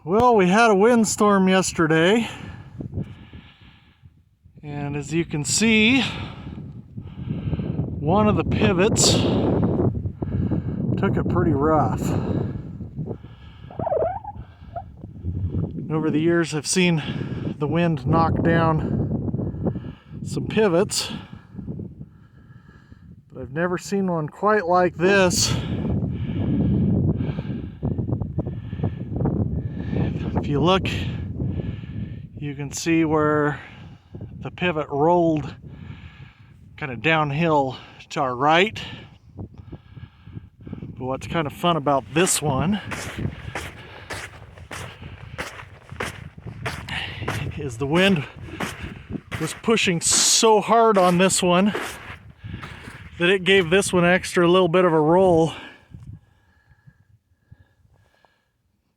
Well, we had a windstorm yesterday, and as you can see, one of the pivots took it pretty rough. Over the years, I've seen the wind knock down some pivots, but I've never seen one quite like this. If you look, you can see where the pivot rolled kind of downhill to our right. But what's kind of fun about this one is the wind was pushing so hard on this one that it gave this one extra little bit of a roll.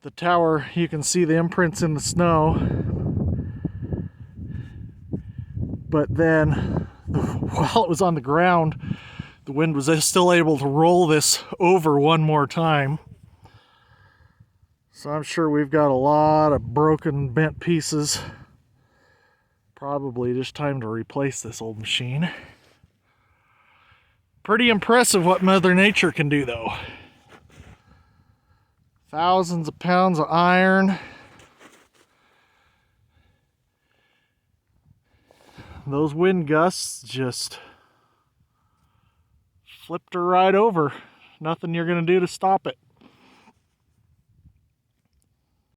The tower, you can see the imprints in the snow, but then while it was on the ground, the wind was still able to roll this over one more time. So I'm sure we've got a lot of broken, bent pieces. Probably just time to replace this old machine. Pretty impressive what Mother Nature can do, though. Thousands of pounds of iron. Those wind gusts just flipped her right over. Nothing you're going to do to stop it.